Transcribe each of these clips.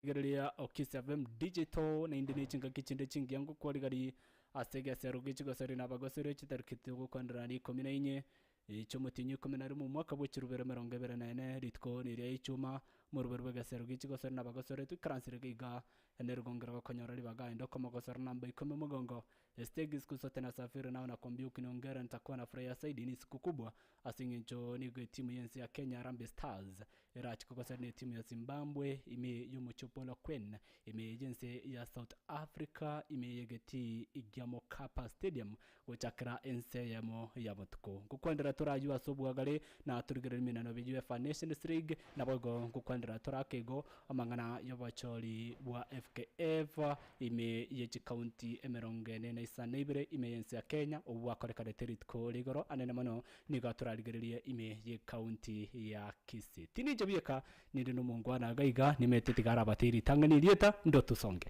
Galia Kiss FM digital na indine chinga kichinde chingi yangu kwa ligari asege serugi chigo sari nabagosere chitarikitigo kwandrani 14 ichomutinyi 11 mu mwaka bw'ikirubero 2024 ritko niriya ichuma mu rubero rw'agaserugi chigo sari nabagosere tukaransiriga energongera bakonyora libaga ndoko magosara namba 10 mugongo stegi siku zote na safiri nao na kwambia ukiniongera nitakuwa na furaha zaidi. Ni siku kubwa asinginjo ni timu yensi ya Kenya Harambee Stars irachi kukosa ni timu ya Zimbabwe ime yumuchopola kwen ime yensi ya South Africa ime yegeti igiamo Kapa Stadium uchakira ense yamo yabotuko kukwendera turajua sobwagale na turigere minano biju UEFA Nations League na bogo kukwendera turakego amangana yabacholi bwa FKF ime yechi county emerongene na isanibire ime yensi ya Kenya uwakoreka deteritko ligoro anene mano nigaturarigereria ime ye county ya Kisii tinije bieka nindi numungwana gaiga nimetetigara batiri tangani lieta ndo tusonge.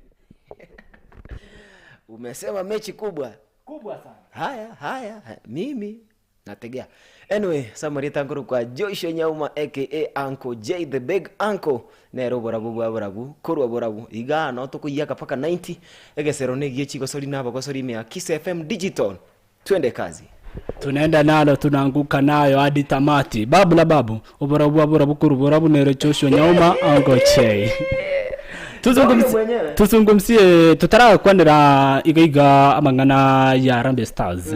Umesema mechi kubwa sana. Haya mimi nategea. Anyway, samari tanguru kwa Joshua Nyauma aka Uncle J the Big Uncle nero borabu kurwa borabu iga no tukuyaka paka 90 egesero negie chiko sori nabo gosori me Kiss FM digital. Twende kazi. Tunaenda nalo tunanguka nayo hadi tamati. Babu la babu borabu kuru borabu nero Joshua Nyauma Uncle J. Tuzungumzie tutara kwandira igaiga amangana ya Harambee Stars.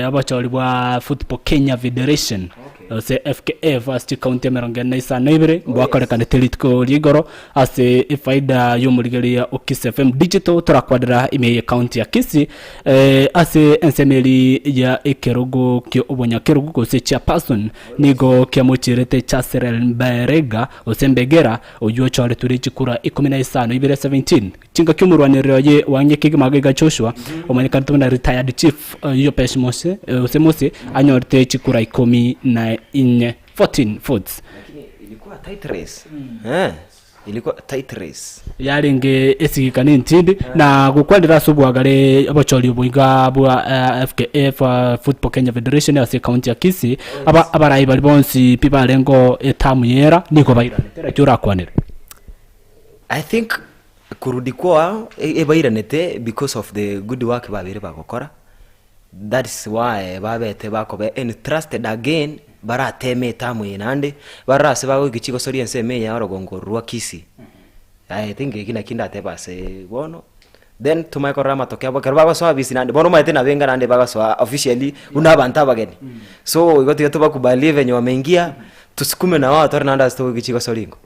Abacholi bwa Football Kenya Federation ose FKF asti county merongena isa naibere bwakoreka netelitko ligoro ase ifaida yomurigeria Kiss FM digital turakwadira ime county ya Kisii ase ensemeli ya ekerogo kyo obonya kerogo kose chairperson nigo kyamuchirete Chaserel Mberega osembegera oyo chore turechikura 15 ibere 17 chinga kyumurwaniriro ye wanyekige magega Joshua omanyeka ntuna retired chief yo peshmose osemose anyorte chikura 14 votes. Ilikuwa tight race. Ilikuwa tight race. Yaringe esigikani ntindi na gukwandira subwagare abacholi obunga bwa FKF Football Kenya Federation ase county ya Kisii abarayi bali bonsi pipa lengo etamu yera niko baira tera cyura kwanira. I think kurudi kwa ebairanete because of the good work babere bagokora. That is why babete bakobe entrusted again barateme tamwe nande barase bago gichiko sori enseme ya rogongo rwa Kisii. I think kina kinda tebase bono then tumaikora matokea bakarba so abisi nande bono maite na benga nande baga so officially unabanta bageni so igoti yoto bakubali venye wameingia tusikume na wao tornanda sto gichiko soringo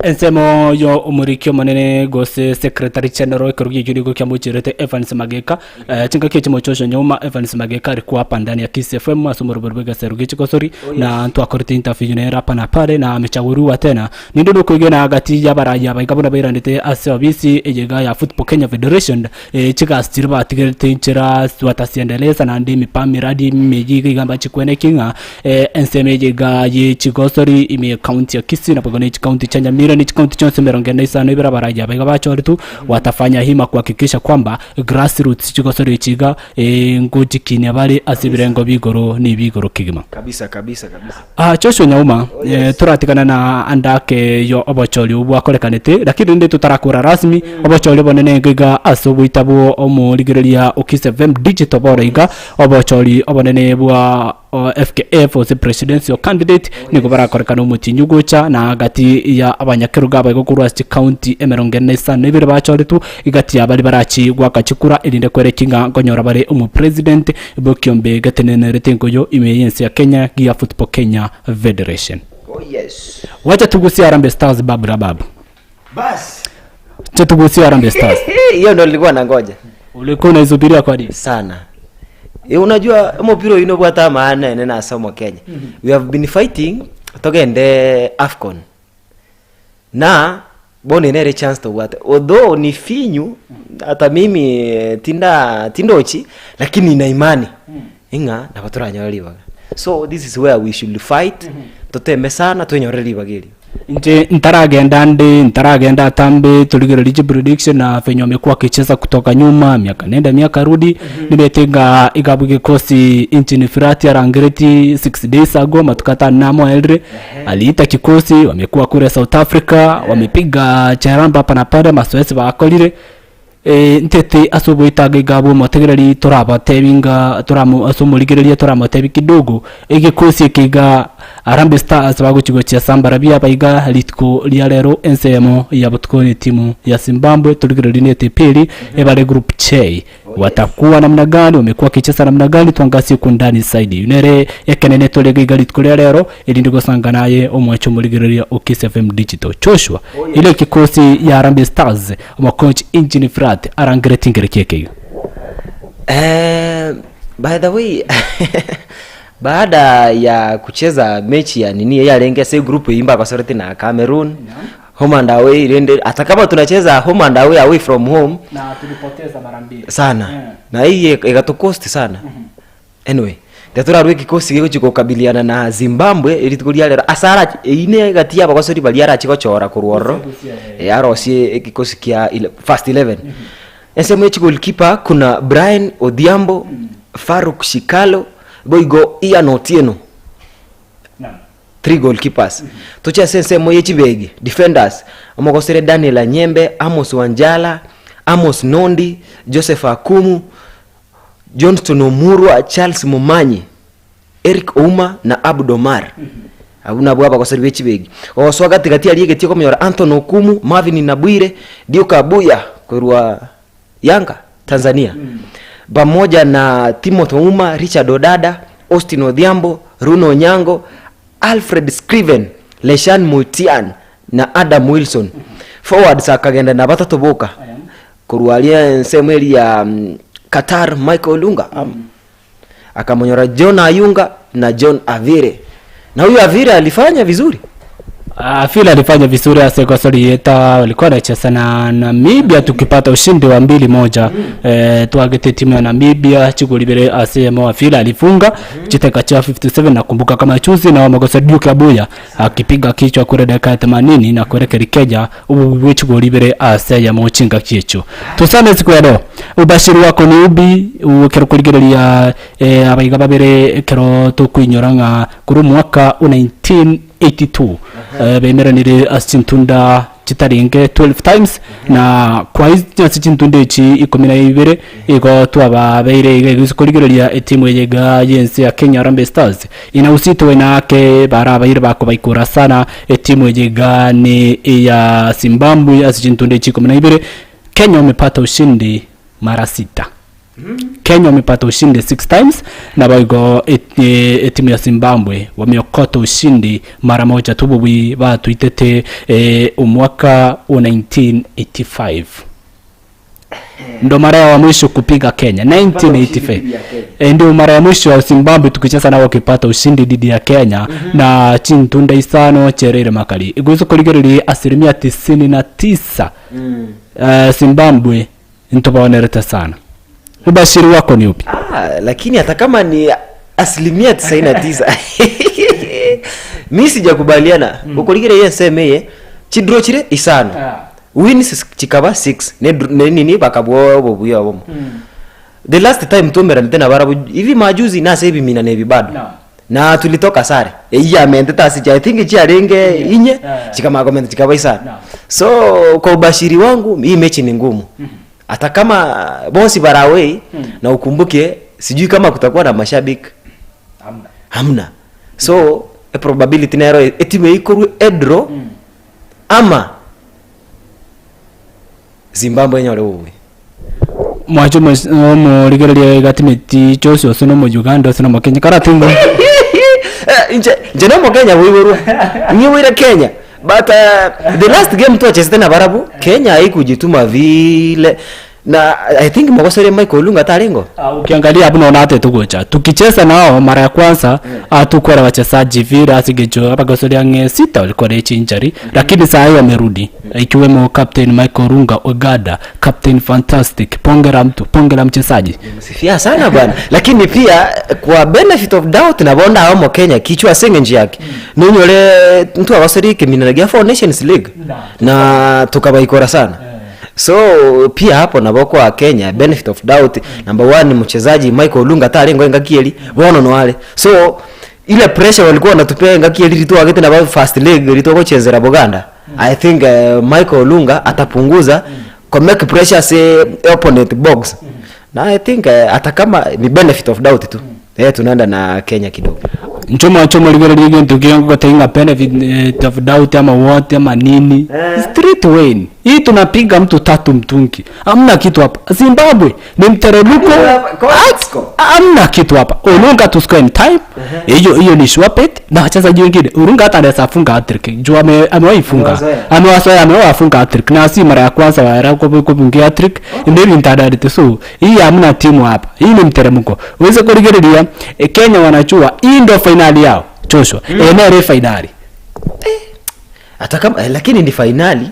ensemo yo umurikyo manene gose secretary general kerugi gihugu kyamuchirete Evans Mageka chinga kyechi Joshua Nyauma Evans Mageka alikuwa hapa ndani ya Kiss FM asumurubega serugi chikosori na ntwa korte interview ne rapa na pale na amechaguriwa tena nindo nukuigena hagati ya baraya baigabona bairandite asabisi ejega ya Football Kenya Federation chika stirba atigete nchira swatasiendeleza na ndimi pamiradi meji gamba chikwene kinga enseme ejega ye chikosori ime county ya Kisii na pogone county chanya ni county chonse merongena isano ibira baraja baiga bachoritu watafanya hima kuhakikisha kwamba grassroots chigosori chiga ngujikini abari asibirengo bigoro ni bigoro kigima kabisa Joshua Nyauma turatikana na andake yo obacholi ubwakorekanete lakini ndi tutarakura rasmi obacholi bonene ngiga asubu itabu omurigereria Kiss FM digital boraiga obacholi obonene bwa FKF ose presidential candidate niko barakorekana umutinyu gucha na hagati ya abanyakeruga bagokuru asti county emerongena isano ibire bachoritu igati yabali barachi gwakachikura irinde kwerekinga ngonyora bare president bokyombe gatenene retengo yo imeyensi ya Kenya ya Football Kenya Federation. Yes. Wacha tugusia Harambee Stars babu. Bas. Wacha tugusia Harambee Stars. Hiyo ndio nilikuwa nangoja. Ulikuwa unaisubiria kwa nini? Sana. Unajua mpira inobwata maana nena asomo Kenya. We have been fighting togende AFCON. Na bone nere chance to what. Although ni finyu hata mimi tindochi lakini ina imani. Inga na baturanya libaga. So this is where we should fight. Toteme sana twenyoreli bageli. nje ntaragenda tambe tuligera ligi prediction na fenyo amekuwa akicheza kutoka nyuma miaka nenda miaka rudi. Nimetenga igabu kikosi nchini Firati Arangereti 6 days ago matukata namo Eldre aliita kikosi, wamekuwa kule South Africa, wamepiga charamba hapa na pale masoesi bakolire ntete asubuitaga igabo motegereri turabatebinga asumuligereria turamotebi kidogo igikosi kiga Harambee Stars bagukigo cia Sambarabia baiga litko lia lero ensemo ya butkoni timu ya Zimbabwe tuligereri ni tepeli ebale group J watakuwa namna gani, wamekuwa kicheza namna gani, tuangazie kundani zaidi unere ekenene tolege galitko lia lero ili ndigo sanga naye omwacho muligereria Kiss FM Digital Joshua ile kikosi ya Harambee Stars coach Engine Frat Arangereti ngerekeke. By the way baada ya kucheza mechi ya nini ya lenge say group imba kwa sorti na Cameroon home and away rende, hata kama tunacheza home and away from home na tulipoteza mara mbili sana na hii ikatukosti sana. Anyway ndatura kikosi giko chikokabiliana na Zimbabwe ili tukulia lera asara ine gatia kwa sorti bali ara chikochora kuruoro yarosie kikosi kia first 11. SMH goalkeeper kuna Brian Odhiambo, Faruk Shikalo, Boygo Ian Otieno. 3 goalkeepers. Tucha sense moye chibegi defenders amogosere Daniel Anyembe, Amos Wanjala, Amos Nondi, Joseph Akumu, Johnston Omurwa, Charles Momanyi, Eric Ouma na Abdomar. Abuna bwaba kwa serve chibegi. Oswaga tigati aliye getio komyora Anthony Okumu, Marvin Nabwire, Dioka Abuya kwa Yanga Tanzania. Pamoja na Timothy Ouma, Richard Odada, Austin Odhiambo, Runo Nyango, Alfred Scriven, Leshan Mutian na Adam Wilson. Forwards akagenda na batatu boka. Kurualia Samuel ya Qatar Michael Lunga. Akamonyora John Ayunga na John Avire. Na huyu Avire alifanya vizuri. Fila alifanya vizuri aseko Sorieta walikuwa wanacheza na Namibia tukipata ushindi wa 2-1. Tuagete timu ya Namibia chigolibere asemo Fila alifunga chiteka cha 57 nakumbuka kama chuzi na Magosa Duke Abuya akipiga kichwa kule dakika 80 na kuelekea Kenya ubu chigolibere asaya mochinga kicho. Tusane siku ya leo ubashiri wako ni ubi ukero kuligereria abaiga babere kero tukuinyoranga kuri mwaka 1982 bemeranire asintunda chitaringe 12 times na kwa hizi chintunde chi 12 iko twaba beire igikuligereria timu yega yense ya Kenya Harambee Stars ina usito nake barabaire bako baikura sana timu yega ni ya Zimbabwe asintunda chi 12. Kenya wamepata ushindi mara 6. Kenya wamepata ushindi 6 times na baigo timu ya Zimbabwe wameokota ushindi mara moja tu bwi batu itete umwaka 1985. Ndo mara ya mwisho kupiga Kenya 1985. Ndio mara ya mwisho wa Zimbabwe tukicheza nao wakipata ushindi dhidi ya Kenya na chintunda isano cherere makali. Iguzo kuligereri 99%. Zimbabwe ntobaonereta sana. Ubashiri wako ni upi? Lakini hata kama ni 99%. Mimi sijakubaliana. Ukoligere yeseme chidro chire isano. Wins chikaba 6. Nini bakabwo bobuya bomo. The last time tumera tena barabu hivi majuzi na sasa hivi mina nevi bado. Na tulitoka sare. Iya mente tasi I think chiarenge inye chikama comment chikaba isano. So kwa ubashiri wangu hii mechi ni ngumu. Hata kama bosi baraway na ukumbuke sijui kama kutakuwa na mashabiki hamna. So a probability nero etime iko edro ama Zimbabwe nyore wewe mwacho mo ligereria gatimeti Joshua sono mo Uganda sono mo Kenya karatingo nje no mo Kenya wewe ni wewe Kenya. But the last game tu acheze na Barabu Kenya haikujituma vile na I think Magosere Michael Lunga talengo. Ukiangalia hapo unaona hata tukocha tukicheza nao mara ya kwanza tukora wachezaji vile asigejo hapa Magosere yange 6 walikuwa na injury lakini saa hiyo wamerudi ikiwemo Captain Michael Olunga Ogada, Captain Fantastic, pongera mchezaji. Msifia sana bwana. Lakini pia kwa benefit of doubt na bonda hao Kenya kichwa senge nji yake. Ninyole mtu awasiriki minagia for Nations League na tukabaikora sana. So pia hapo na boko wa Kenya benefit of doubt number 1 ni mchezaji Michael Olunga tare ngoenga kieli bono no wale. So ile pressure walikuwa wanatupea ngakieli ritu wakati na first leg ritu ko chezera Buganda. I think Michael Olunga atapunguza kwa make pressure say opponent box. Na I think hata kama ni benefit of doubt tu. Tunaenda na Kenya kidogo. Nchoma ligere ligi ntukiangu kwa tenga benefit of doubt ama wote ama nini. Street win. Hii tunapiga mtu 3 mtungi. Hamna kitu hapa. Zimbabwe ni mteremuko. Hamna kitu hapa. Olunga to score in time. Hiyo ni swapet na wachezaji wengine. Olunga hata anaweza funga hat-trick. Juu amewaifunga. Amewafunga hat-trick. Na si mara ya kwanza wa kufunga hat-trick. Ndio intadadi so. Hii hamna timu hapa. Hii ni mteremuko. Uweze kuligeredia Kenya wanachua hii ndio finali yao. Joshua. Enere finali. Hata kama lakini ni finali.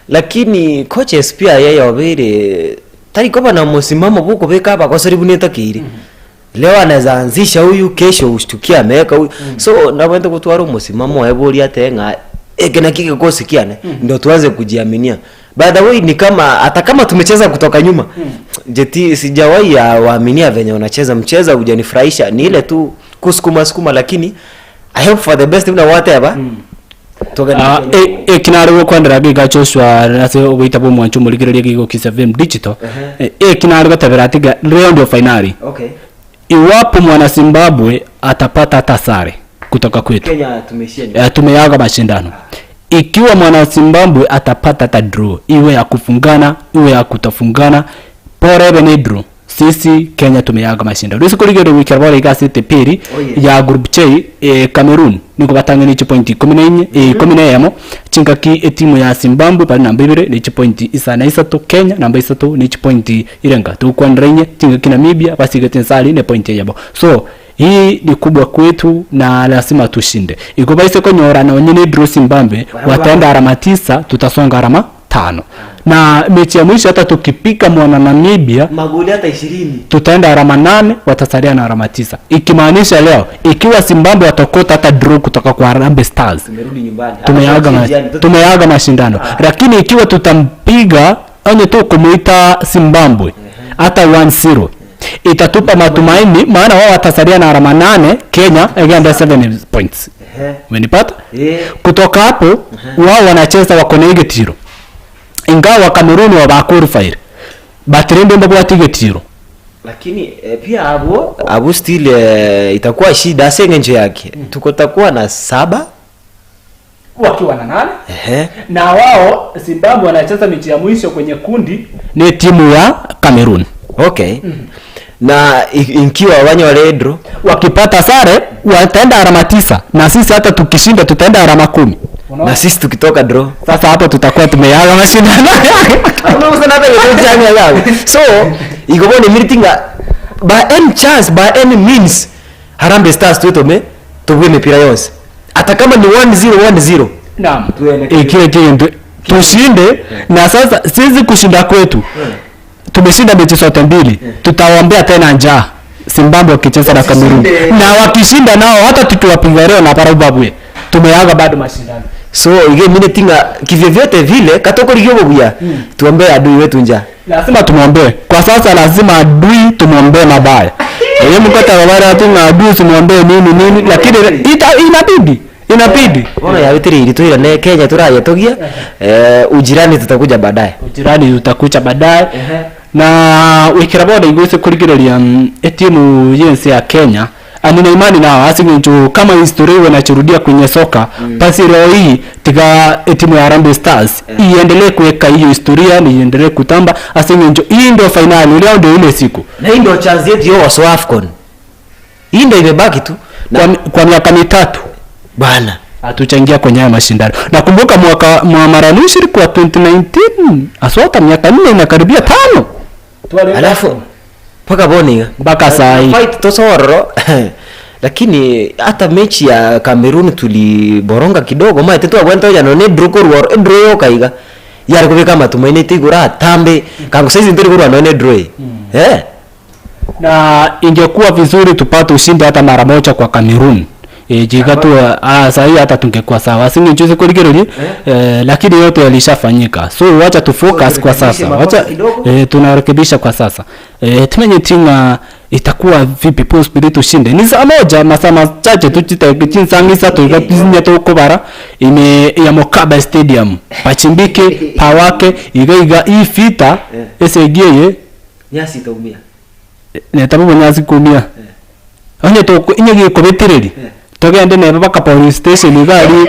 Lakini coaches pia yeye wabere tari kopa na msimamo buko beka hapa kwa sababu neta kiri. Leo anaweza anzisha huyu, kesho ushtukia ameweka huyu. So nakwenda kutwara msimamo wa ebori atenga ekena kike kosi kiane ndio tuanze kujiaminia. By the way ni kama hata kama tumecheza kutoka nyuma. Jeti sijawahi waaminia venye wanacheza mcheza hujanifurahisha. Ni ile tu kusukuma lakini I hope for the best na whatever. Kinaro kwandira biga Joshua nase witabo mwanchu muligireria gigo Kisavem Digital. Kinaro taberatiga leo ndio finali. Okay. Iwapo mwana Zimbabwe atapata hata sare kutoka kwetu. Kenya tumeshinda. Tumeaga mashindano. Ikiwa mwana Zimbabwe atapata hata draw, iwe ya kufungana, iwe ya kutafungana, porebe ni draw. Sisi Kenya tumeaga mashindano. Rusi kuligere wikarbora igasite peri ya group J Cameroon niko batangana 14 chinkaki timu ya Zimbabwe pale namba 2 ni point isana isatu Kenya namba 3 ni point irenga tukwandrainye chinkaki Namibia basigete nsali ne point yabo. So hii ni kubwa kwetu na lazima tushinde. Iko baise konyora na onyene draw Zimbabwe wataenda alama 9 tutasonga alama 5. Na mechi ya mwisho hata tukipika mwana Namibia magoli hata 20 tutaenda alama 8 watasalia na alama 9. Ikimaanisha leo ikiwa Zimbabwe watakota hata draw kutoka kwa Harambee Stars tumerudi nyumbani. Tumeaga mashindano. Lakini ikiwa tutampiga anye tu kumuita Zimbabwe hata 1-0 itatupa matumaini maana wao watasalia na alama 8 Kenya again 7 points. Umenipata? Kutoka hapo wao wanacheza wako na igetiro. Ingawa Cameroon wabaqualify batrende mbo watigitiro lakini pia abo still itakuwa shida sengenje yake tukotakuwa na 7 wakiwa na 8 na wao Zimbabwe wanacheza mechi ya mwisho kwenye kundi ni timu ya Cameroon. Okay. Na inkiwa wanya wale draw wakipata sare wataenda alama 9 na sisi hata tukishinda tutaenda alama 10. Na sisi tukitoka draw sasa hapo tutakuwa tumeaga mashindano. Unaona sana hapo chanya yao. So igobone miritinga by any chance by any means Harambee Stars tuitome tuwe mipira yose hata kama ni 1-0. Naam. Ikiwa tushinde na sasa sisi kushinda kwetu tumeshinda mechi zote mbili tutawaombea tena njaa Zimbabwe wakicheza na Cameroon na wakishinda nao hata tukiwapiga leo na Zimbabwe tumeaga bado mashindano. So ige mine tinga kivyovyote vile katoko ligyo buya tuombe adui wetu njaa. Lazima tumuombe. Kwa sasa lazima adui tumuombe mabaya. Yeye mkata wabara tunga adui tumuombe nini lakini inabidi. Ona ya vitiri ilitoira na Kenya turaye togia ujirani tutakuja baadaye. Na wikiraboda igose kuligirelia timu yense ya Kenya anina imani nao asingenjo kama historia inachurudia kwenye soka basi leo hii tiga timu ya Harambee Stars iendelee kuweka hiyo historia ni iendelee kutamba asingenjo hii ndio finali leo ndio ile siku na hii ndio chance yetu ya wa AFCON hii ndio imebaki tu kwa miaka 3 bwana atuchangia kwenye haya mashindano. Nakumbuka mwaka mara mwisho kwa 2019 aswata miaka 4 inakaribia 5 alafu paka boni mpaka saa hii fight tosoro lakini hata mechi ya Cameroon tuliboronga kidogo maana tetu agwenta ya none draw kaiga yari kubika matumaini tigura tambe kangu saizi ndiri gura none draw na ingekuwa vizuri tupate ushindi hata mara moja kwa Cameroon. Jiga tu sahi hata tungekuwa sawa. Singejuzi kuligirori lakini yote yalishafanyika. So wacha tu focus kwa sasa. Wacha tunarekebisha kwa sasa. Tumenye tinga itakuwa vipi possibility tushinde. Ni saa moja masaa machache tuchinsangisa tugatinye to kubara ime ya Mokaba Stadium. Pachimbike pawake iga ifita esegiye nyasi taumia. Netabu nyasi kumia. Onye to inyege kobetereri. Togende nebe baka police station igari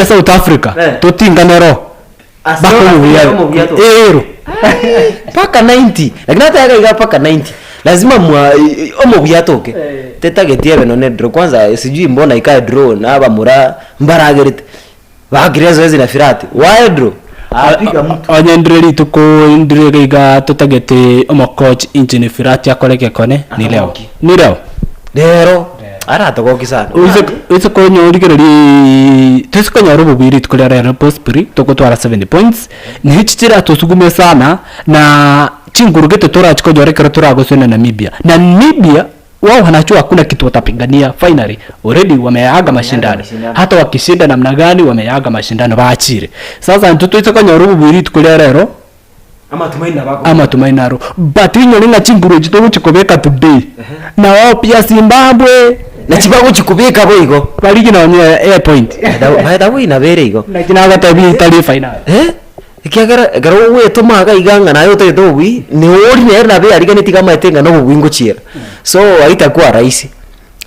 South Africa tutinganero bako mubiyato paka 90 lakini hata yaga paka 90 lazima omubiyatoke tetagetie beno draw kwanza sijui mbona ikae draw na aba mura mbaragerite bagirezo wezi na firati why draw apiga mtu anyendreli tuko ndrega tutagete omo coach injini firati akoleke kone ni leo ara togoki sana uze ko nyorigeri tusko nyarubu biri tukolera ya pospiri tokotwara 70 points ni hichira tusugume sana na chingurugete tora chiko jorekera tora gosena Namibia wao wanachua hakuna kitu watapigania. Finally already wameaga mashindano, hata wakishinda namna gani wameaga mashindano baachire. Sasa ntutu itoko nyarubu biri tukolera ama tumaina ro but inyo ninga chinguru chitogo chikobeka today na wao pia Zimbabwe na chibago chikubika boigo baligi na onye air point baada wina bere igo na kinaga tabi Italy final ikiagara garo we tomaga iganga nayo te dowi ni ori ne na be ariga nitika maetenga no bwingo chira so haitakuwa rahisi.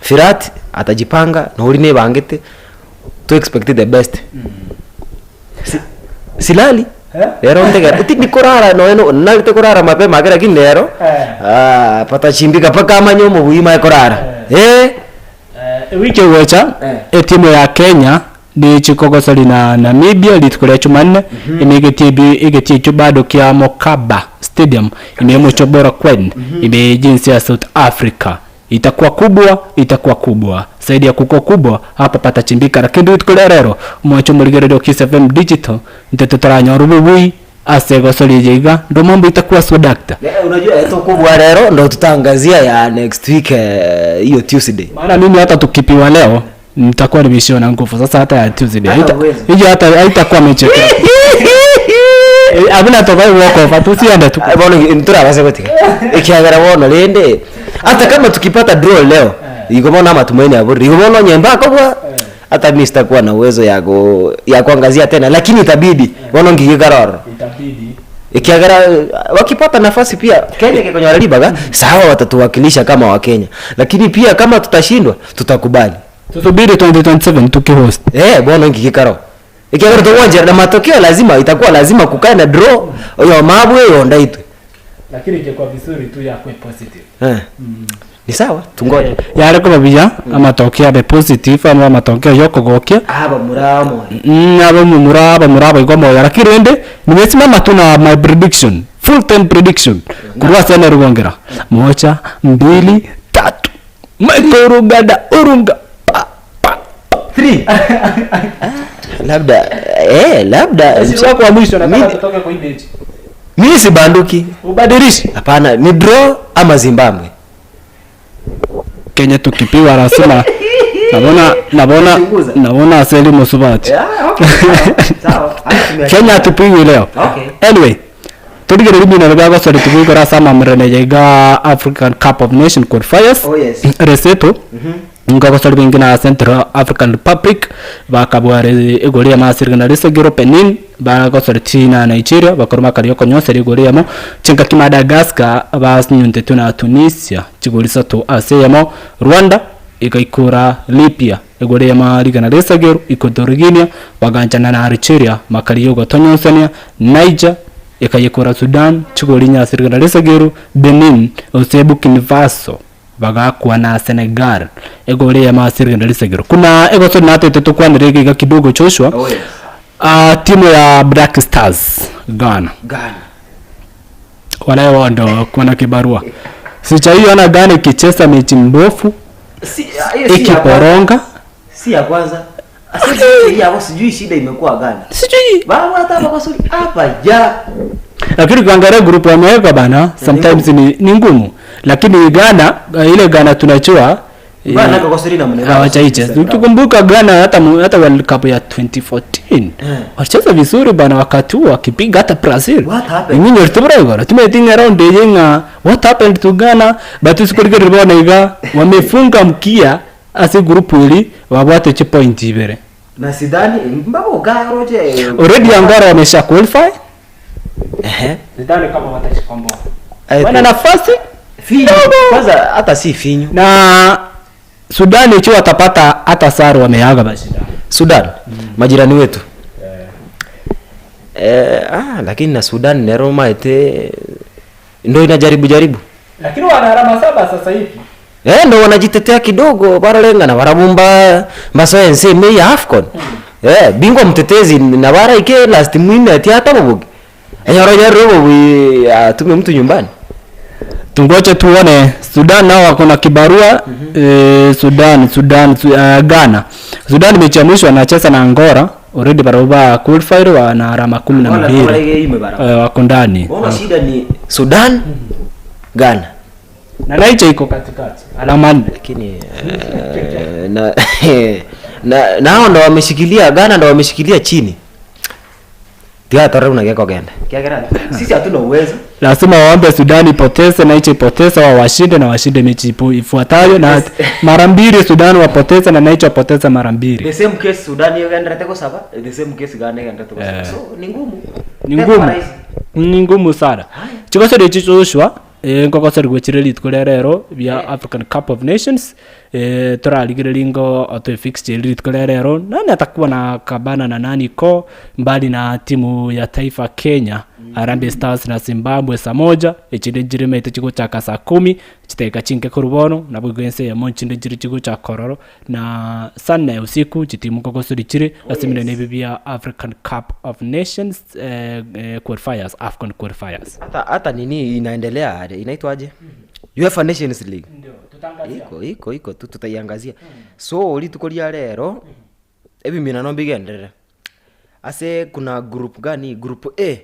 Firat atajipanga na ori ne bangete to expect the best. Silali lero ndega utini korara no nalite korara mapema kera kinero pata chimbika paka amanyomo buima korara wiki wecha timu ya Kenya ni chikogosali na Namibia litukore chumanne imegetie chubado kia Mokaba Stadium imemo chobora kwen ime jinsi ya South Africa itakuwa kubwa zaidi ya kuko kubwa hapa patachimbika lakini litukore rero mwacho muligerero Kiss FM Digital ntetetara nyorubui asego solijiga ndo mambo itakuwa sodakta. Unajua eto kubwa rero ndo tutangazia ya next week hiyo Tuesday. Maana mimi hata tukipiwa leo nitakuwa nimeshiona nguvu sasa hata ya Tuesday. Hiyo hata haitakuwa mechi. Abuna tobai wako fatusiende tu. Bwana ntura base gotika. Ikiagara wona lende hata kama tukipata draw leo igomona matumaini ya bora igomona nyemba kwa hata mimi sitakuwa na uwezo ya kuangazia tena lakini itabidi wanongigarara ikiagara wakipata nafasi pia Kenya kwenye libaga sawa watatuwakilisha kama wa Kenya lakini pia kama tutashindwa tutakubali tusubiri 2027 tukihost bwana ngikikaro ikiagara tuwanje na matokeo lazima kukae na draw yo mabwe yo ndaitwe lakini ingekuwa vizuri tu ya kwa positive ni sawa tungoje yale kwa bija ama tokea be positive ama matokeo yoko gokia muraba igomba lakini ende nimesimama tu na my prediction full time prediction kurwa sana rugongera 1 2 3 matorugada urunga 3 labda sio kwa mwisho nataka tutoke kwa hii mimi si banduki ubadilishi hapana ni draw ama Zimbabwe Kenya tukipiwa rasima naona aseli musubati sawa Kenya tupiwi leo anyway tudigere libi na gaga so tupiwi kwa sama mrenejega African Cup of Nation qualifiers reseto ngago so bingina Central African Republic bakabware egolia masirigana resegero penin bago so China Nigeria bakoroma karioko nyose egolia mo chenka ki Madagascar basnyunte tuna Tunisia chigolisa to aseyamo Rwanda ikaikura Libya egolia marigana resegero ikotorigina baganchana na Algeria makariyo tonyonsania Niger ikayekura Sudan chigolinya asirigana resegero Benin osebu Kinvaso bagakwa na Senegal egole ya masiri ndalisegero kuna egoso nate tutukwa ndirege kidogo Joshua timu ya Black Stars Ghana wale wando kuna kibarua sicha hiyo ana Ghana kicheza mechi mbofu ikiporonga si ya kwanza Asije hapo sijui shida imekuwa gani. Sijui. Bana hata bako suri hapa ja. Lakini ukiangalia group wameweka bana sometimes ni ngumu. Lakini Ghana ile Ghana tunachua bana kwa suri na mnene. Hawachaicha. Ukikumbuka Ghana hata World Cup ya 2014. Walicheza vizuri bana wakati huo wakipiga hata Brazil. Nyinyi ulitubura bora. Tumetinga around yenga what happened to Ghana but usikurike ribona iga wamefunga mkia asi group ili wabwate che point ibere. Na sidani mbabo garoje already Angola wamesha qualify. Sidani kama watashikomboa. Wana nafasi finyu kwanza hata si finyu. Na Sudan ikiwa watapata hata sare wameaga basi. Sudan majirani wetu. Lakini na Sudan na Roma ite ndio inajaribu. Lakini wana alama 7 sasa hivi. Ndio wanajitetea kidogo baralenga na barabumba mbaso nseme ya AFCON. Bingwa mtetezi na bara ike last mwini ati hata bobugi. Robo tume mtu nyumbani. Tungoje tuone Sudan nao wako na kibarua. Sudan Ghana. Sudan mechi ya mwisho anacheza na Angola. Already barabara qualifier wana alama 12. Wako ndani. Bona shida ni Sudan Ghana. Na Nigeria iko katikati. Alama 4 lakini nao ndo wameshikilia Ghana ndo wameshikilia chini. Tia tare unageko genda. Sisi hatuna uwezo. Lazima waombe Sudan ipoteze na Nigeria ipoteze wa washinde na washinde mechi ifuatayo na mara mbili Sudan wapoteze na Nigeria wapoteze mara mbili. The same case Sudan yogenda teko saba, the same case Ghana yogenda teko saba. So ni ngumu. Ni ngumu sana. Chikoso de chichoshwa ngokosori gwechireli tkulerero via African Cup of Nations turarigire lingo auto fixture lit tkulerero nani atakuwa na kabana na nani ko mbali na timu ya taifa Kenya Harambee Stars na Zimbabwe saa moja echinde mete chigo cha saa 10 chiteka chinke kurubono na bugwense ya monchinde jiri chigo cha kororo na sana ya usiku chitimu kokosori chire asimine ne via African Cup of Nations qualifiers AFCON qualifiers hata nini inaendelea inaitwaje UEFA Nations League ndio tutangazia iko tutaiangazia so ulitukolia lero ebi mina no bigendere ase kuna group gani group A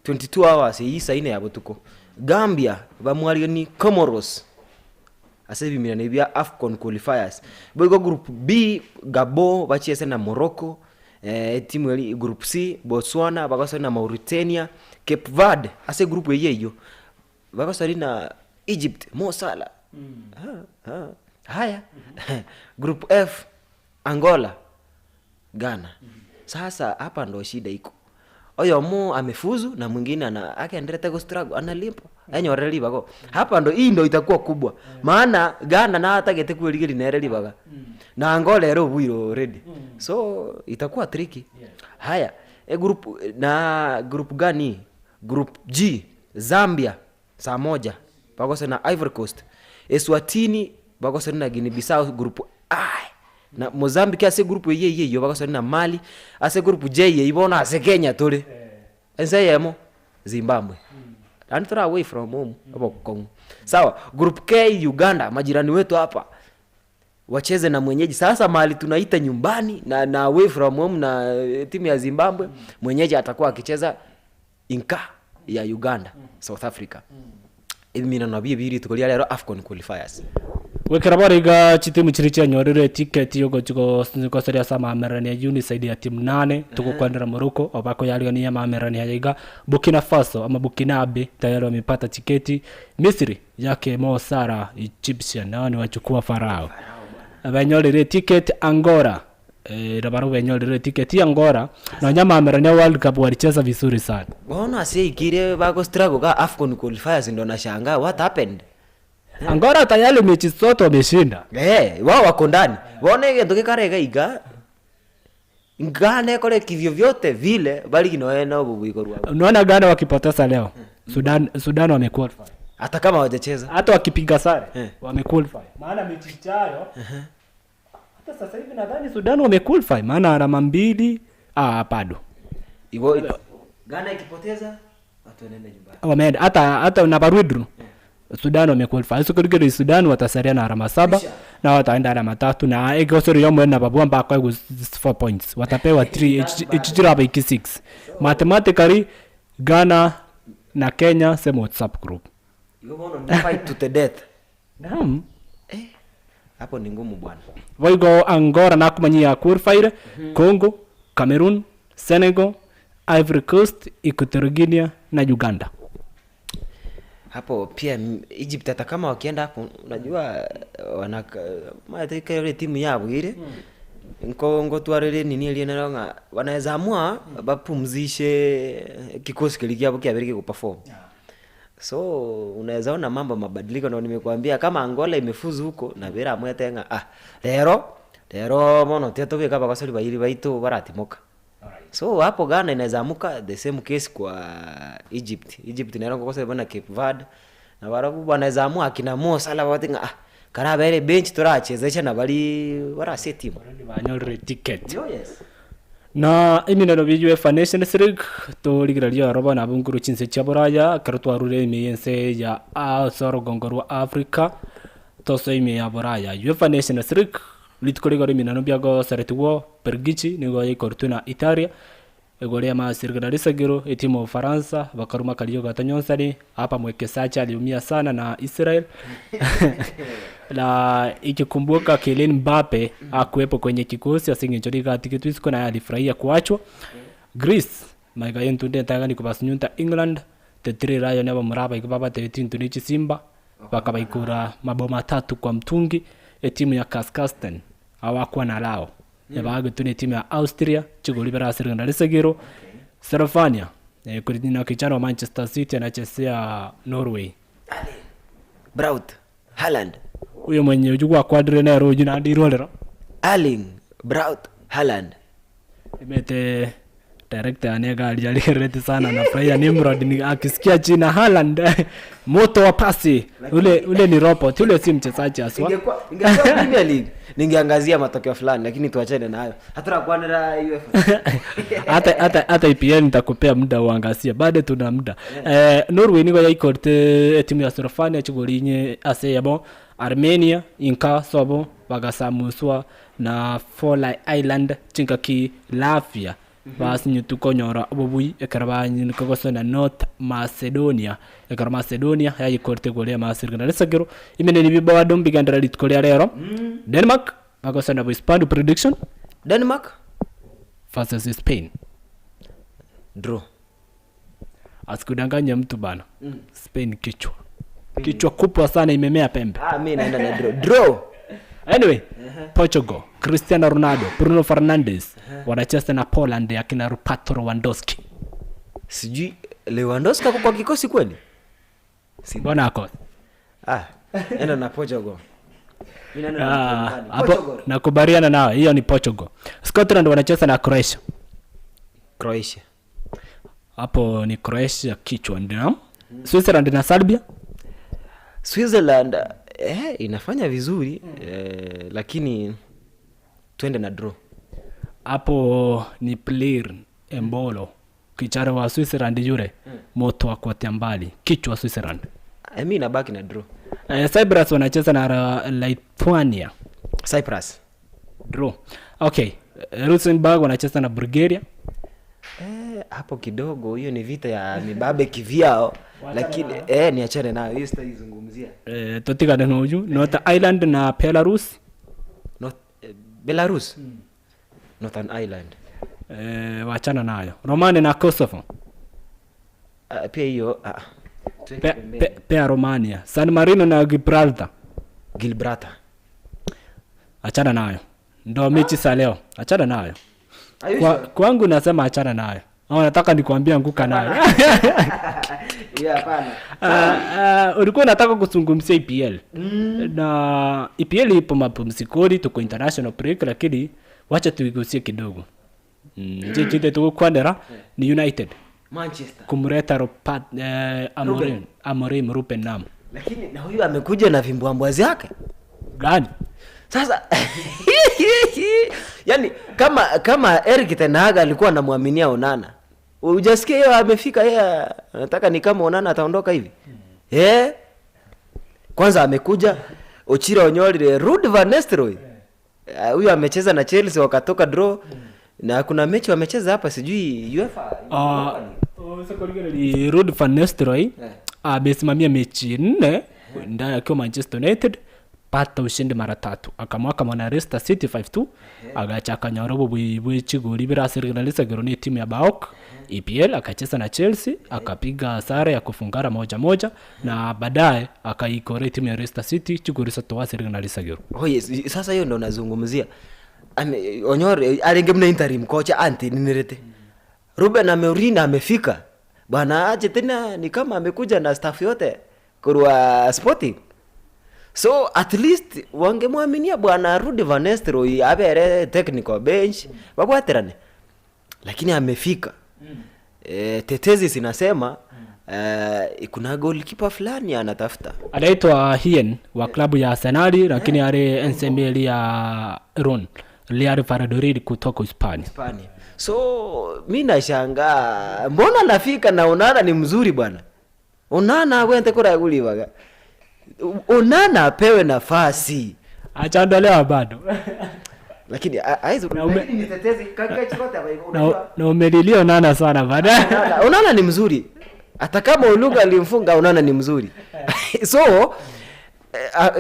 22 hours hii saine yabo tuko Gambia bamwali ni Comoros ase ebi mina nebia AFCON qualifiers bogo group B Gabon bachese na Morocco timu ya group C Botswana bakosa na Mauritania Cape Verde ase group yeyo bakosa na Egypt Mo Salah haya group F Angola Ghana sasa hapa ndo shida iko oyo Mo amefuzu na mwingine akaendelea teko struggle analipo enyoreli bako hapa ndo hii ndo itakuwa kubwa maana Ghana na hata gete kueligeli na ereli baga na Angola ero buiro already so itakuwa tricky haya group gani group G Zambia saa moja bako na Ivory Coast Eswatini bako na Guinea Bissau group I na Mozambique ase group yeyo bako na Mali ase group J ibona ase Kenya tole ensayemo Zimbabwe and far away from home hapo Kongo sawa group K Uganda majirani wetu hapa wacheze na mwenyeji sasa mahali tunaita nyumbani na away from home na timu ya Zimbabwe mwenyeji atakuwa akicheza Inka ya Uganda South Africa mina nabie biri tukolia lero AFCON qualifiers wekera bariga chitimu chiricha nyorire ticket yogo chiko koseria sama amerani ya Uniside ya timu 8 tukokwandira Morocco obako yali ni ya amerani ya iga Burkina Faso ama Burkinabe tayari wamepata tiketi Misri yake Mo Salah Egyptian nao ni wachukua Farao abanyorire ticket Angola rabaro benyorire ticket ya Angola na nyama amerani ya World Cup walicheza vizuri sana bona sei kire bako struggle ka AFCON qualifiers ndo nashangaa what happened Angola tayari mechi zote wameshinda. Wao wako ndani. Waone kitu kikarega iga. Ngane kole kivyo vyote vile bali kinoena ubuiko ruwa. Unaona Ghana wakipoteza leo. Sudan wamequalify. Hata kama hawajacheza. Hata wakipiga sare wamequalify. Maana mechi ijayo. Hata sasa hivi nadhani Sudan wamequalify maana alama 2 bado. Hivyo Ghana ikipoteza watu wanaenda nyumbani. Wameenda hata na Barwidru. Sudan wamequalify. So kirigiri Sudan watasalia na alama 7 na wataenda alama 3 na egosori yomo na babua mpaka 4 points. Watapewa 3 ichijira by 6. Mathematically Ghana na Kenya same WhatsApp group. You want to fight to the death. Naam. Hapo ni ngumu bwana. Voigo Angola na kumanyia qualify, Congo, Cameroon, Senegal, Ivory Coast, Equatorial Guinea na Uganda. Hapo pia Egypt hata kama wakienda hapo unajua mateka ile timu yao ile ngo twarele nini ile nalonga wanaweza amua bapumzishe kikosi kile hapo kiabiriki kuperform. So unaweza ona mambo mabadiliko na nimekuambia kama Angola imefuzu huko na bila amwe tenga lero mono teto beka kwa sababu baili baito baratimoka. So hapo Ghana inaweza amuka the same case kwa Egypt na kwa sababu na Cape Verde na warabu wanaweza amua akina Mo Salah watinga karaba ile bench turachezesha na bali warase timu Banyorre ticket. Yes. Na iminero UEFA Nations League to ligiralia roba na bunguru chinse chaboraya karutwarure imiyense ya soro gongorwa Africa to so imi ya boraya UEFA Nations League litkoligoro iminano byago saretuwo Pergici nigo yikortuna Italia egolia masirigana risagiro etimu Faransa bakaruma kaliyo gatanyonsani hapa mwekesacha aliumia sana na Israel na ikikumbuka Kylian Mbappe akuepo kwenye kikosi asinginjori katikitwisiko na alifurahia kuachwa. Greece maigayentu ndetagani kubasunyunta England tetire rayo nabo muraba ikibaba 13 tunichi Simba bakabaikura maboma 3 kwa mtungi timu ya Kazakhstan hawakuwa na lao yabaga tuni timu ya Austria chigoli barasirga na Lesegiro Slovenia kulidina kichano Manchester City anachezea Norway Braut Haaland huyo mwenye ujugwa quadre na roju na ndirolera Erling Braut Haaland imete director anega alijalirete sana na Freya Nimrod ni akisikia jina Haaland moto wa pasi ule ni robot ule si mchezaji aswa ingekuwa Premier League ningeangazia matokeo fulani lakini tuachane nayo hata kuanira UEFA hata EPL nitakupea muda uangazie bado tuna muda Norway niko yaikorte timu ya Slovenia chigolinye aseyabo Armenia inka sobo bagasamuswa na Fola Island chinkaki Latvia basi nyutukonyora obubui ekarabanye nikogosona North Macedonia Macedonia yayikorte golea masirgana lesagero imene nibiba wadom bigandara litkolea lero Denmark bagosona Spain prediction Denmark versus Spain draw asikudanganya mtu bana Spain kichwa kubwa sana imemea pembe mimi naenda na draw anyway Portugal Cristiano Ronaldo Bruno Fernandes wanacheza na Poland ya kina Robert Lewandowski. Sijui Lewandowski kwa kikosi kweli? Mbona ako? Enda na Portugal. Hapo nakubaliana nao, hiyo ni Portugal. Scotland wanacheza na Croatia. Hapo ni Croatia kichwa ndio. Switzerland na Serbia. Switzerland inafanya vizuri lakini twende na draw. Hapo ni player Embolo kichara wa Switzerland yule moto wa kwa mbali kichwa Switzerland. Mimi nabaki na draw. Cyprus wanacheza na Lithuania. Cyprus draw. Okay, Luxembourg wanacheza na Bulgaria. Hapo kidogo hiyo ni vita ya mibabe kivyao lakini niachane nayo hiyo sitaizungumzia. Totika na noju North Ireland na Belarus. Belarus Northern Ireland wachana nayo. Romania na Kosovo. Pia hiyo pia Romania. San Marino na Gibraltar. Achana nayo. Ndio mechi za leo. Achana nayo. Kwangu nasema achana nayo. Nataka nikwambia nguka nayo. hapana. Ulikuwa nataka kuzungumzia EPL. Na EPL ipo mapumzikoni tuko international break lakini wacha tuigusie kidogo. Jiji tuko kwandera ni United. Manchester. Kumreta Amorim Ruben Nam. Lakini na huyu amekuja na vimbwambwazi yake. Gani? Sasa yani kama Erik ten Hag alikuwa anamwaminia Onana. Hujasikia yeye amefika yeye anataka ni kama Onana ataondoka hivi. Kwanza amekuja Ochira Onyori, Ruud van Nistelrooy. Huyu amecheza na Chelsea wakatoka draw. Na kuna mechi wamecheza hapa sijui UEFA. Ni Ruud van Nistelrooy amesimamia mechi 4 ndani akiwa Manchester United, pata ushindi mara 3, akamwaka mwana Leicester City 5-2, agacha nyorobo bw'ikigori birasirikana ni timu ya BAOK EPL, akacheza na Chelsea akapiga sare ya kufungana 1-1 na baadaye akaikore timu ya Leicester City kigori satowasirikana lisagero. Sasa hiyo ndo nazungumzia. Onyori alingemna interim coach Ninirete. Ruben Amorim amefika. Bwana aje tena ni kama amekuja na staff yote kwa Sporting. So at least wangemwaminia bwana Ruud van Nistelrooy abere technical bench babwaterane. Lakini amefika. Tetezi zinasema kuna goalkeeper fulani anatafuta. Anaitwa Hien wa klabu ya Arsenal, lakini ale NCML ya Ron Real Valladolid kutoka Hispania. So mimi nashangaa mbona nafika na Onana ni mzuri bwana. Onana wente kura guliwaga. Onana apewe nafasi. Achandolewa bado. Lakini aizo ni tetezi kakachi kote hapa. Na umelilia Onana sana baadaye. Onana ni mzuri. Hata kama Olunga alimfunga Onana ni mzuri. So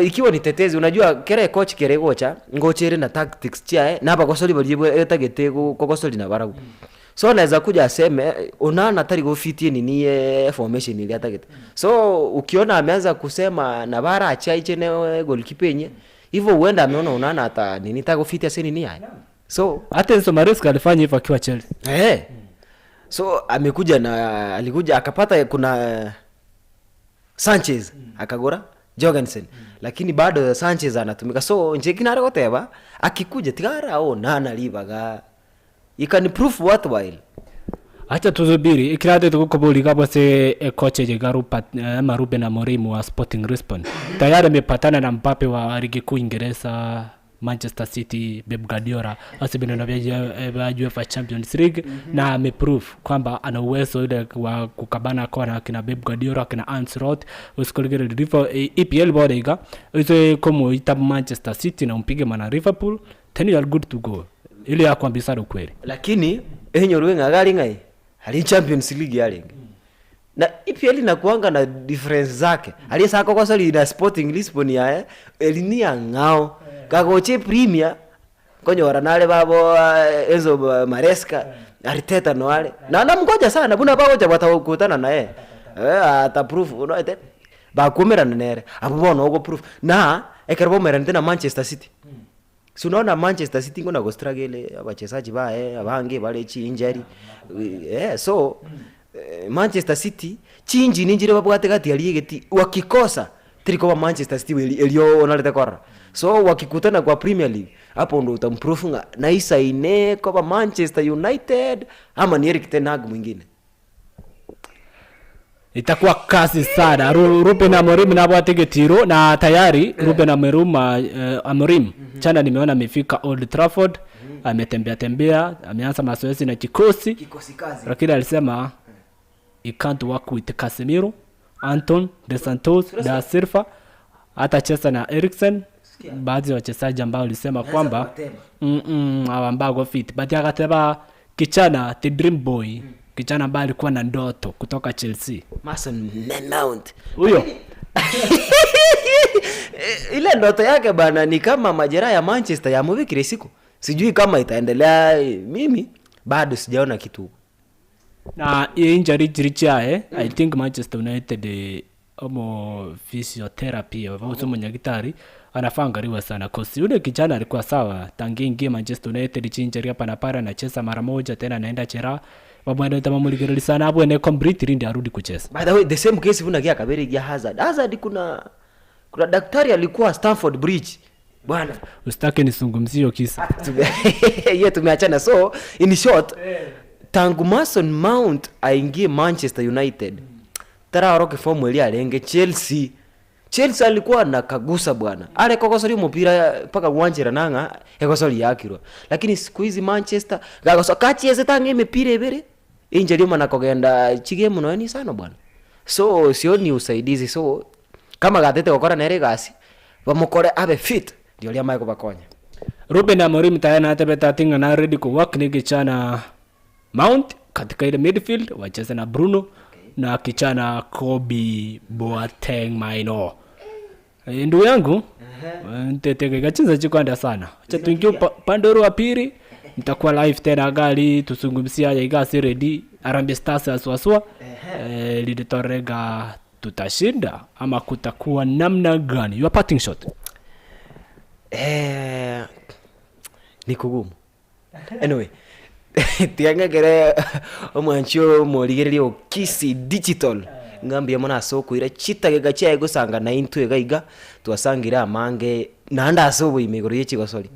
ikiwa ni tetezi unajua kere coach kere gocha ngochere na tactics chae na hapa kosoli bajibu etagete kokosoli na baragu. So anaweza kuja aseme Onana tari go fit ni formation ile atagete. So ukiona ameanza kusema na bara achai chene goalkeeper yenye hivyo huenda ameona Onana hata nini tago fit aseni ni haya. So hata Enzo Maresca alifanya hivyo akiwa Chelsea. So amekuja na alikuja akapata kuna Sanchez akagora Jorgensen lakini bado Sanchez anatumika. So njekina rogoteba akikuja tigara Onana libaga you can prove worthwhile. Acha tuzubiri ikirade tukubuli kabo se coach Jegarupa Ruben Amorim wa Sporting Lisbon tayari amepatana na Mbappe wa ligi kuu Uingereza, Manchester City, Pep Guardiola asibino na UEFA Champions League na ameprove kwamba ana uwezo ile wa kukabana kwa na kina Pep Guardiola kina Ancelotti usikolgere Liverpool EPL bodega hizo kama ita Manchester City na umpige mana Liverpool then you are good to go ile ya kwambisa ukweli. Lakini enyo ruwenga gali ngai hali Champions League yale na EPL inakuanga na difference zake aliyesa kwa soli na Sporting Lisbon ya elinia ngao kagoche Premier konyora nale babo Enzo Maresca Arteta no wale na namgoja sana buna bagoja batakutana naye ata proof unaite bakumera nere abo bono go proof na ekerbo merante na Manchester City. Si unaona Manchester City ngona go struggle abachezaji bae abange bale chi injury so Manchester City chinji ninjire babwate kati aliyegeti wakikosa triko wa Manchester City elio onalete kora. So wakikutana kwa Premier League hapo ndo utamprove na isa ine kwa Manchester United ama ni Erik ten Hag mwingine. Itakuwa kasi sana. Ruben Amorim na bwategetiro na tayari Ruben Amorim chana nimeona amefika Old Trafford, ametembea ameanza mazoezi na kikosi kazi. Lakini alisema he can't work with Casemiro, Anton, De Santos, Da Silva, atacheza na Eriksen. Baadhi ya wachezaji ambao walisema kwamba ambao fit but akateba kichana the dream boy kichana ambaye alikuwa na ndoto kutoka Chelsea Mason Mount huyo ile ndoto yake bana ni kama majeraha ya Manchester ya mubikire siku sijui kama itaendelea mimi bado sijaona kitu na injury jirichae I think Manchester United omo physiotherapy au mnyagitari anafangariwa sana kosi yule kijana alikuwa sawa tangingi Manchester United chinjeri hapa na para anacheza mara moja tena anaenda chera babwana tamamuligirili sana hapo ene completely ndio arudi kucheza. By the way the same case vuna kia kaberi ya Hazard kuna daktari alikuwa Stamford Bridge bwana usitake nisungumzio kisa yeye tumeachana. So in short tangu Mason Mount aingie Manchester United tara roke form ile alenge Chelsea alikuwa na kagusa bwana ale kokosori mpira paka uwanja nanga ekosori yakirwa lakini siku hizi Manchester gagoso kacheze tange mipira ibere injeri mana kogenda chige muno ni sana bwana. So sioni usaidizi. So kama gatete gukora nere gasi bamukore abe fit ndio lia mai kubakonya. Ruben Amorim tayari atebeta tinga na ready ku work ni kichana Mount katika ile midfield wacheza na Bruno na kichana Kobe Boateng Maino. Ndugu yangu nteteke gachinza chikwanda sana. Acha tuingie pandoro wa pili nitakuwa live tena gali tusungumzia ya igasi ready Harambee Stars aswaswa liditorega tutashinda ama kutakuwa namna gani? Your parting shot. Ni kugumu. Anyway, tianga gere omwancho morigereria okisi digital ngambia mona soko ira chitage gacha gusanga na intu egaiga twasangira amange nanda asobo imegoro yechigo sorry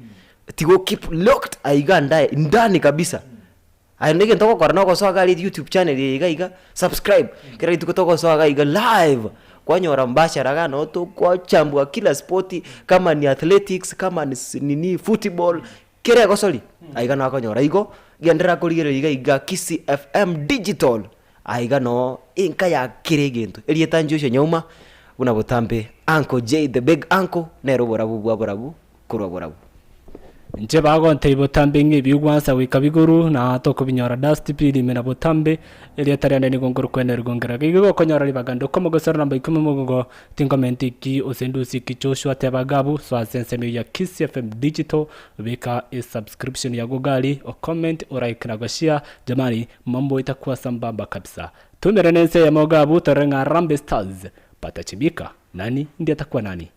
tigo keep locked aiganda ndani kabisa ayonege ntoko korana ko soga ali YouTube channel egaiga subscribe kira ituko toko soga iga live kwanyora mbashara gano to kwa chambua kila sporti kama ni athletics kama ni nini football kira ko sorry aigana akonyora igo gendera kurigereria iga Kisi FM digital aiga no inka ya kiregentu elieta njosho nyauma una botambe Uncle J the big uncle nero borabu kurwa borabu nje bago ntei botambe ngibyugwansa wikabiguru na toko binyora dust pili mena botambe elieta rende ni gongoro kwener gongera gigo konyora libagando komo gosara namba 10 mugo tinkomenti ki osendusi ki Joshua Tebagabu so asense ya Kisi FM digital weka subscription ya Google o comment o like na share jamani mambo itakuwa sambamba kabisa tumerenense ya Mogabu tarenga Harambee Stars patachibika nani ndiye atakuwa nani